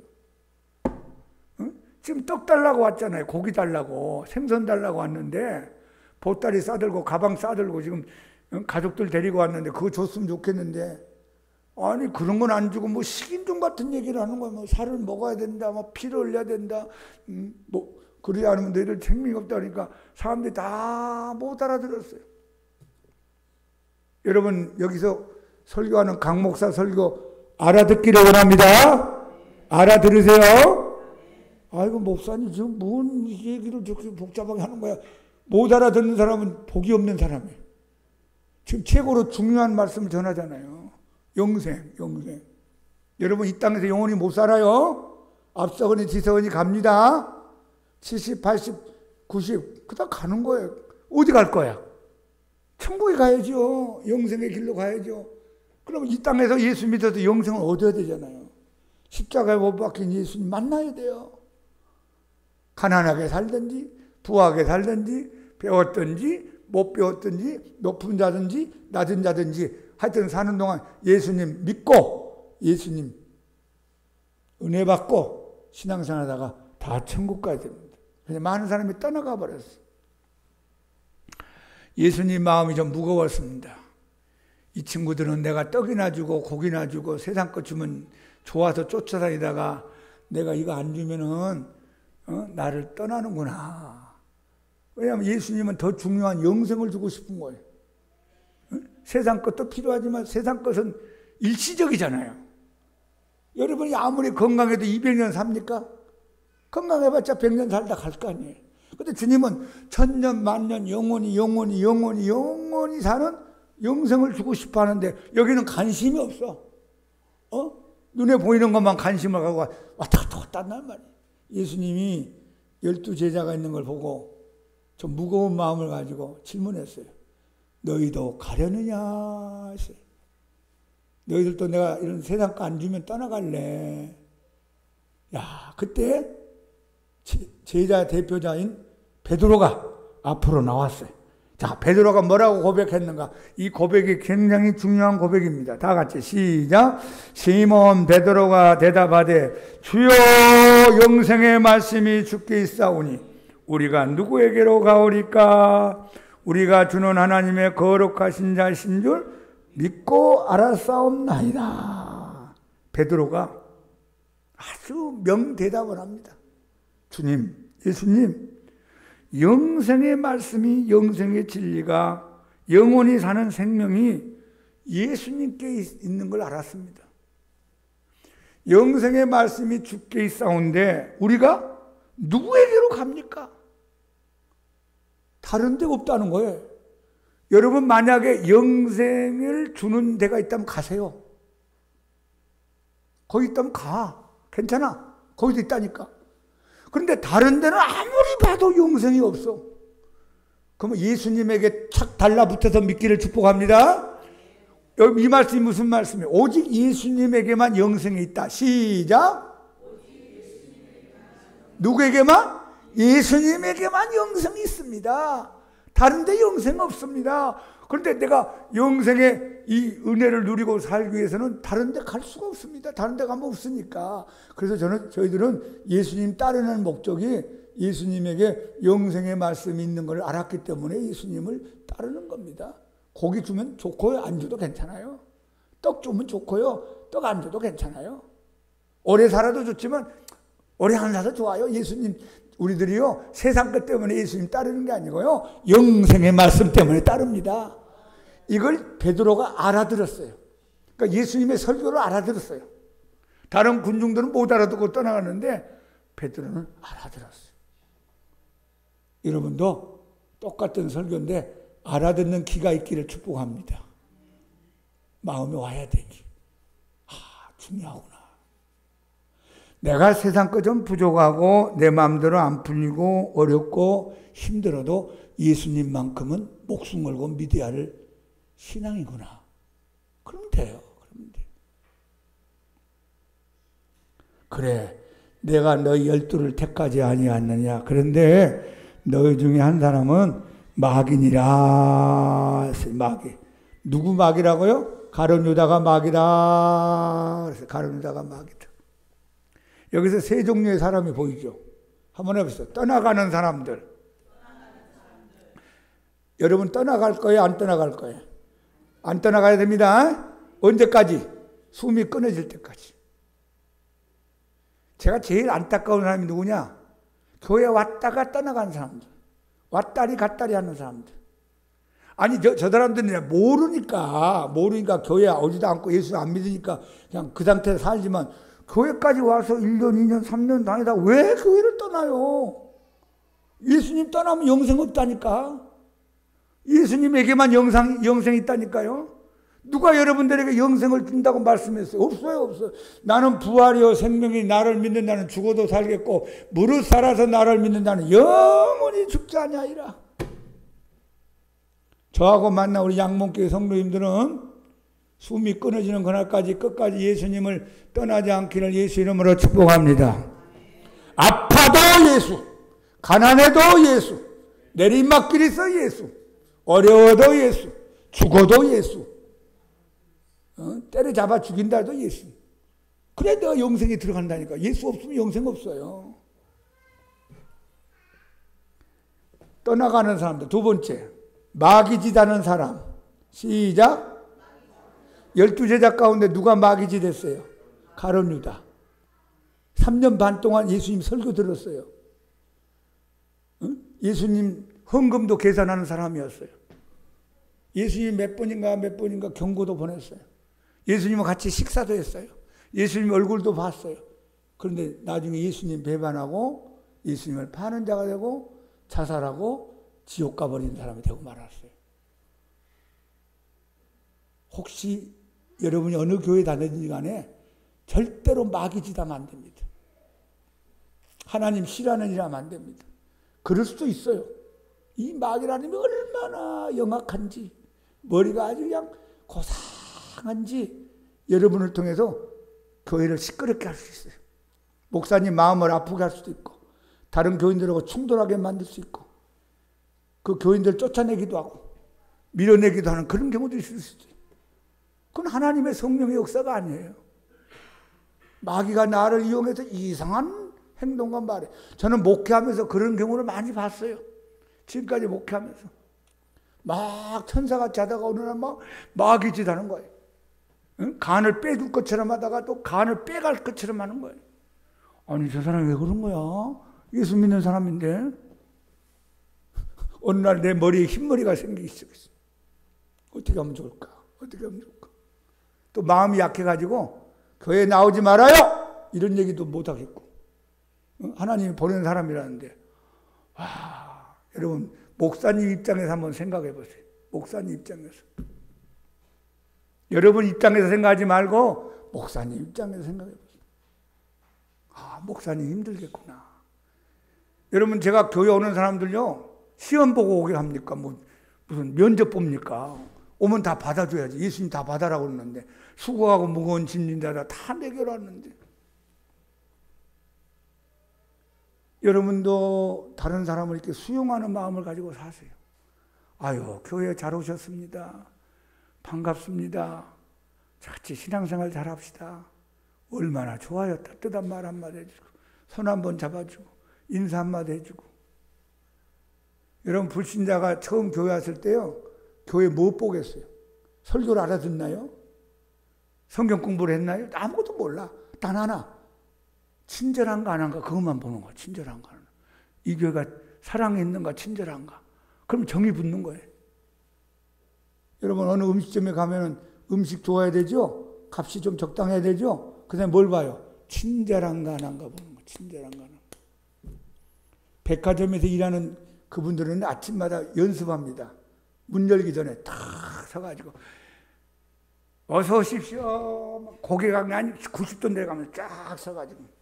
응? 지금 떡 달라고 왔잖아요. 고기 달라고, 생선 달라고 왔는데 보따리 싸들고 가방 싸들고 지금 가족들 데리고 왔는데 그거 줬으면 좋겠는데 아니 그런 건 안 주고 뭐 식인종 같은 얘기를 하는 거야. 뭐 살을 먹어야 된다, 뭐 피를 흘려야 된다, 뭐 그러지 않으면 너희들 생명이 없다 그러니까 사람들이 다 못 알아들었어요. 여러분 여기서 설교하는 강 목사 설교 알아듣기를 원합니다. 알아들으세요? 아이고 목사님 지금 뭔 얘기를 저렇게 복잡하게 하는 거야. 못 알아듣는 사람은 복이 없는 사람이에요. 지금 최고로 중요한 말씀을 전하잖아요. 영생, 영생. 여러분 이 땅에서 영원히 못 살아요. 앞서거니 뒤서거니 갑니다. 70, 80, 90 그다 가는 거예요. 어디 갈 거야? 천국에 가야죠. 영생의 길로 가야죠. 그러면 이 땅에서 예수 믿어도 영생을 얻어야 되잖아요. 십자가에 못 박힌 예수님 만나야 돼요. 가난하게 살든지 부하게 살든지 배웠든지 못 배웠든지 높은 자든지 낮은 자든지 하여튼 사는 동안 예수님 믿고 예수님 은혜 받고 신앙생활하다가 다 천국 가야 됩니다. 그래서 많은 사람이 떠나가 버렸어요. 예수님 마음이 좀 무거웠습니다. 이 친구들은 내가 떡이나 주고 고기나 주고 세상 것 주면 좋아서 쫓아다니다가 내가 이거 안 주면은 나를 떠나는구나. 왜냐하면 예수님은 더 중요한 영생을 주고 싶은 거예요. 세상 것도 필요하지만 세상 것은 일시적이잖아요. 여러분이 아무리 건강해도 200년 삽니까? 건강해봤자 100년 살다 갈 거 아니에요. 근데 주님은 천년 만년 영원히 사는 영생을 주고 싶어 하는데 여기는 관심이 없어. 눈에 보이는 것만 관심을 갖고 왔다 갔다 한단 말이에요. 예수님이 12제자가 있는 걸 보고 좀 무거운 마음을 가지고 질문했어요. 너희도 가려느냐 했어요. 너희들도 내가 이런 세상 거 안 주면 떠나갈래. 야, 그때 제자 대표자인 베드로가 앞으로 나왔어요. 자, 베드로가 뭐라고 고백했는가? 이 고백이 굉장히 중요한 고백입니다. 다 같이 시작. 시몬 베드로가 대답하되 주여 영생의 말씀이 주께 있사오니 우리가 누구에게로 가오리까? 우리가 주는 하나님의 거룩하신 자신 줄 믿고 알았사옵나이다. 베드로가 아주 명대답을 합니다. 주님, 예수님, 영생의 말씀이, 영생의 진리가, 영원히 사는 생명이 예수님께 있는 걸 알았습니다. 영생의 말씀이 주께 있사온데 우리가 누구에게로 갑니까? 다른 데 없다는 거예요. 여러분, 만약에 영생을 주는 데가 있다면 가세요. 거기 있다면 가. 괜찮아. 거기도 있다니까. 그런데 다른 데는 아무리 봐도 영생이 없어. 그러면 예수님에게 착 달라붙어서 믿기를 축복합니다. 여기 이 말씀이 무슨 말씀이에요? 오직 예수님에게만 영생이 있다. 시작. 누구에게만? 예수님에게만 영생이 있습니다. 다른 데 영생 없습니다. 그런데 내가 영생의 이 은혜를 누리고 살기 위해서는 다른 데 갈 수가 없습니다. 다른 데 가면 없으니까. 그래서 저희들은 예수님 따르는 목적이 예수님에게 영생의 말씀이 있는 걸 알았기 때문에 예수님을 따르는 겁니다. 고기 주면 좋고요. 안 줘도 괜찮아요. 떡 주면 좋고요. 떡 안 줘도 괜찮아요. 오래 살아도 좋지만 오래 안 살아도 좋아요. 예수님, 우리들이요, 세상 것 때문에 예수님 따르는 게 아니고요, 영생의 말씀 때문에 따릅니다. 이걸 베드로가 알아들었어요. 그러니까 예수님의 설교를 알아들었어요. 다른 군중들은 못 알아듣고 떠나갔는데 베드로는 알아들었어요. 여러분도 똑같은 설교인데 알아듣는 귀가 있기를 축복합니다. 마음에 와야 되기. 중요하구나. 내가 세상 거 좀 부족하고 내 마음대로 안 풀리고 어렵고 힘들어도 예수님만큼은 목숨 걸고 믿어야 할 신앙이구나. 그러면 돼요. 그래, 내가 너희 12를 택하지 아니하느냐. 그런데 너희 중에 한 사람은 마귀니라. 마귀. 누구 마귀라고요? 가룟 유다가 마귀다. 가룟 유다가 마귀다. 여기서 세 종류의 사람이 보이죠. 한번 해보세요. 떠나가는 사람들. 여러분 떠나갈 거예요? 안 떠나갈 거예요? 안 떠나가야 됩니다. 언제까지? 숨이 끊어질 때까지. 제가 제일 안타까운 사람이 누구냐? 교회 왔다가 떠나간 사람들. 왔다리 갔다리 하는 사람들. 아니 저 사람들은 모르니까 교회 오지도 않고 예수 안 믿으니까 그냥 그 상태에서 살지만, 교회까지 와서 1년, 2년, 3년 다니다 왜 교회를 떠나요? 예수님 떠나면 영생 없다니까. 예수님에게만 영생이 있다니까요. 누가 여러분들에게 영생을 준다고 말씀했어요? 없어요. 나는 부활이요 생명이, 나를 믿는다는 죽어도 살겠고 무릇 살아서 나를 믿는다는 영원히 죽지 아니하리라. 저하고 만나 우리 양문교회 성도님들은 숨이 끊어지는 그날까지 끝까지 예수님을 떠나지 않기를 예수 이름으로 축복합니다. 아파도 예수, 가난해도 예수, 내리막길 있어 예수, 어려워도 예수, 죽어도 예수, 때려잡아 죽인다 해도 예수. 그래 내가 영생에 들어간다니까. 예수 없으면 영생 없어요. 떠나가는 사람들. 두 번째, 마귀짓하는 사람. 시작. 12제자 가운데 누가 마귀짓 했어요? 가룟 유다. 3년 반 동안 예수님 설교 들었어요. 예수님 헌금도 계산하는 사람이었어요. 예수님 몇 번인가 경고도 보냈어요. 예수님과 같이 식사도 했어요. 예수님 얼굴도 봤어요. 그런데 나중에 예수님 배반하고 예수님을 파는 자가 되고 자살하고 지옥 가버린 사람이 되고 말았어요. 혹시 여러분이 어느 교회 다니든지 간에 절대로 마귀짓하면 안 됩니다. 하나님 싫어하는 일 하면 안 됩니다. 그럴 수도 있어요. 이 마귀라는 게 얼마나 영악한지, 머리가 아주 그냥 고상한지 여러분을 통해서 교회를 시끄럽게 할 수 있어요. 목사님 마음을 아프게 할 수도 있고, 다른 교인들하고 충돌하게 만들 수 있고, 그 교인들 쫓아내기도 하고 밀어내기도 하는 그런 경우도 있을 수도 있어요. 그건 하나님의 성령의 역사가 아니에요. 마귀가 나를 이용해서 이상한 행동과 말해. 저는 목회하면서 그런 경우를 많이 봤어요. 지금까지 목회하면서. 막 천사같이 하다가 어느 날 막 마귀짓 하는 거예요. 응? 간을 빼줄 것처럼 하다가 또 간을 빼갈 것처럼 하는 거예요. 아니 저 사람이 왜 그런 거야? 예수 믿는 사람인데. 어느 날 내 머리에 흰머리가 생기기 시작했어. 어떻게 하면 좋을까? 어떻게 하면 좋을까? 또 마음이 약해가지고 교회에 나오지 말아요! 이런 얘기도 못하겠고. 하나님이 보낸 사람이라는데. 와, 여러분 목사님 입장에서 한번 생각해 보세요. 목사님 입장에서. 여러분 입장에서 생각하지 말고 목사님 입장에서 생각해 보세요. 아, 목사님 힘들겠구나. 여러분 제가 교회 오는 사람들요. 시험 보고 오게 합니까? 무슨 면접 봅니까? 오면 다 받아줘야지. 예수님 다 받아라고 그러는데 수고하고 무거운 짐진 자다 다 내게로 왔는데. 여러분도 다른 사람을 이렇게 수용하는 마음을 가지고 사세요. 아유, 교회 잘 오셨습니다. 반갑습니다. 같이 신앙생활 잘 합시다. 얼마나 좋아요. 따뜻한 말 한마디 해주고, 손 한번 잡아주고, 인사 한마디 해주고. 여러분, 불신자가 처음 교회 왔을 때요, 교회 못 보겠어요. 설교를 알아듣나요? 성경 공부를 했나요? 아무것도 몰라. 단 하나. 친절한가 안 한가 그것만 보는 거야. 친절한가 안 한가. 이 교회가 사랑이 있는가 친절한가. 그럼 정이 붙는 거예요. 여러분 어느 음식점에 가면 음식 좋아야 되죠? 값이 좀 적당해야 되죠? 그 다음에 뭘 봐요? 친절한가 안 한가 보는 거예요. 친절한가 안 한가. 백화점에서 일하는 그분들은 아침마다 연습합니다. 문 열기 전에 탁 서가지고 어서 오십시오. 고개가 아니 90도 내려가면 쫙 서가지고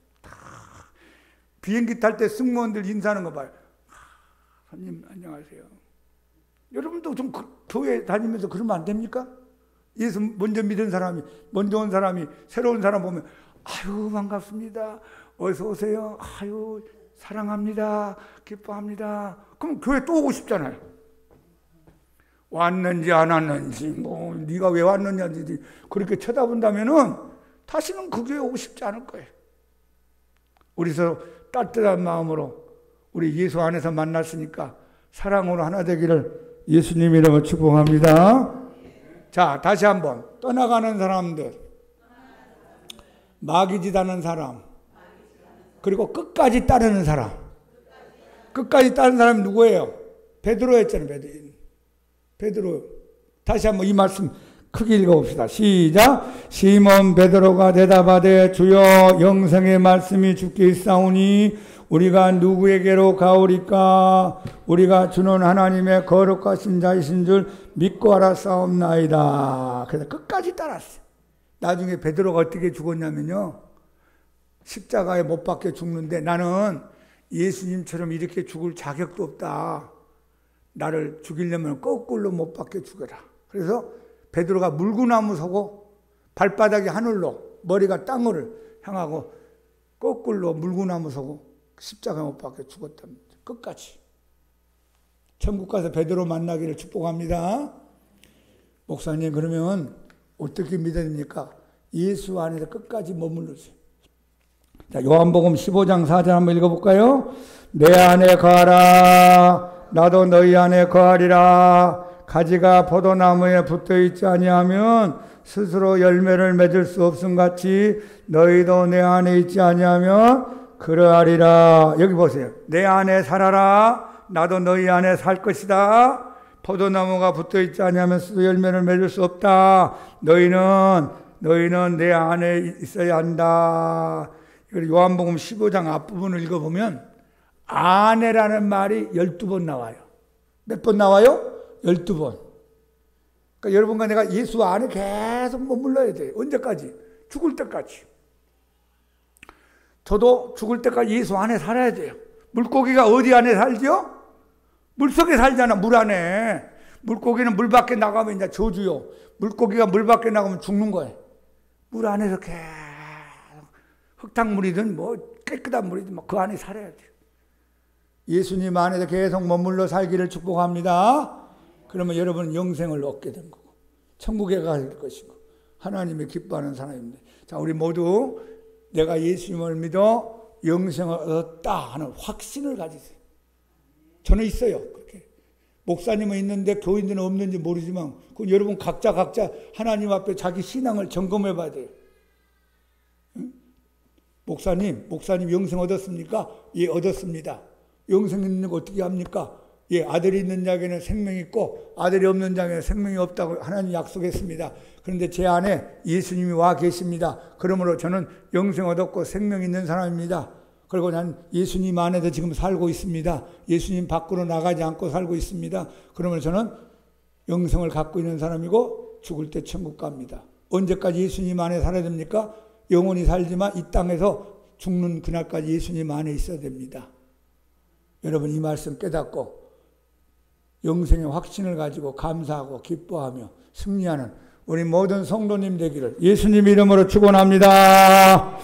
비행기 탈 때 승무원들 인사하는 거 봐요. 손님 안녕하세요. 여러분도 좀 교회 다니면서 그러면 안 됩니까? 예수 먼저 믿은 사람이, 먼저 온 사람이, 새로운 사람 보면 아유 반갑습니다. 어서 오세요. 아유 사랑합니다. 기뻐합니다. 그럼 교회 또 오고 싶잖아요. 왔는지 안 왔는지 뭐 네가 왜 왔느냐지 그렇게 쳐다본다면은 다시는 그 교회 오고 싶지 않을 거예요. 우리 서로 따뜻한 마음으로 우리 예수 안에서 만났으니까 사랑으로 하나 되기를 예수님 이름으로 축복합니다. 자, 다시 한번 떠나가는 사람들, 마귀짓 하는 사람, 그리고 끝까지 따르는 사람. 끝까지 따르는 사람이 누구예요? 베드로였잖아요. 베드로. 다시 한번 이 말씀 크게 읽어봅시다. 시작. 시몬 베드로가 대답하되 주여 영생의 말씀이 주께 있사오니 우리가 누구에게로 가오리까? 우리가 주는 하나님의 거룩하신 자이신 줄 믿고 알았사옵나이다. 그래서 끝까지 따랐어요. 나중에 베드로가 어떻게 죽었냐면요, 십자가에 못 박혀 죽는데 나는 예수님처럼 이렇게 죽을 자격도 없다. 나를 죽이려면 거꾸로 못 박혀 죽여라. 그래서 베드로가 물구나무 서고 발바닥이 하늘로 머리가 땅을 향하고 거꾸로 물구나무 서고 십자가에 못 박혀 죽었답니다. 끝까지. 천국 가서 베드로 만나기를 축복합니다. 목사님 그러면 어떻게 믿어야 됩니까? 예수 안에서 끝까지 머물러세요. 자, 요한복음 15장 4절 한번 읽어볼까요? 내 안에 거하라 나도 너희 안에 거하리라. 가지가 포도나무에 붙어있지 아니하면 스스로 열매를 맺을 수 없음같이 너희도 내 안에 있지 아니하면 그러하리라. 여기 보세요. 내 안에 살아라. 나도 너희 안에 살 것이다. 포도나무가 붙어있지 아니하면 스스로 열매를 맺을 수 없다. 너희는 내 안에 있어야 한다. 요한복음 15장 앞부분을 읽어보면 안에라는 말이 12번 나와요. 몇 번 나와요? 12번. 그러니까 여러분과 내가 예수 안에 계속 머물러야 돼요. 언제까지? 죽을 때까지. 저도 죽을 때까지 예수 안에 살아야 돼요. 물고기가 어디 안에 살죠? 물속에 살잖아. 물 안에. 물고기는 물 밖에 나가면 이제 저주요. 물고기가 물 밖에 나가면 죽는 거예요. 물 안에서 계속 흙탕물이든 뭐 깨끗한 물이든 그 안에 살아야 돼요. 예수님 안에서 계속 머물러 살기를 축복합니다. 그러면 여러분은 영생을 얻게 된 거고 천국에 갈 것이고 하나님이 기뻐하는 사람입니다. 자, 우리 모두 내가 예수님을 믿어 영생을 얻었다 하는 확신을 가지세요. 저는 있어요. 그렇게. 목사님은 있는데 교인들은 없는지 모르지만 그건 여러분 각자 하나님 앞에 자기 신앙을 점검해 봐야 돼요. 응? 목사님 영생 얻었습니까? 예, 얻었습니다. 영생 있는 거 어떻게 합니까? 예, 아들이 있는 자에게는 생명이 있고 아들이 없는 자에게는 생명이 없다고 하나님 약속했습니다. 그런데 제 안에 예수님이 와 계십니다. 그러므로 저는 영생 얻었고 생명 있는 사람입니다. 그리고 난 예수님 안에서 지금 살고 있습니다. 예수님 밖으로 나가지 않고 살고 있습니다. 그러면 저는 영생을 갖고 있는 사람이고 죽을 때 천국 갑니다. 언제까지 예수님 안에 살아야 됩니까? 영원히 살지만 이 땅에서 죽는 그날까지 예수님 안에 있어야 됩니다. 여러분 이 말씀 깨닫고 영생의 확신을 가지고 감사하고 기뻐하며 승리하는 우리 모든 성도님 되기를 예수님 이름으로 축원합니다.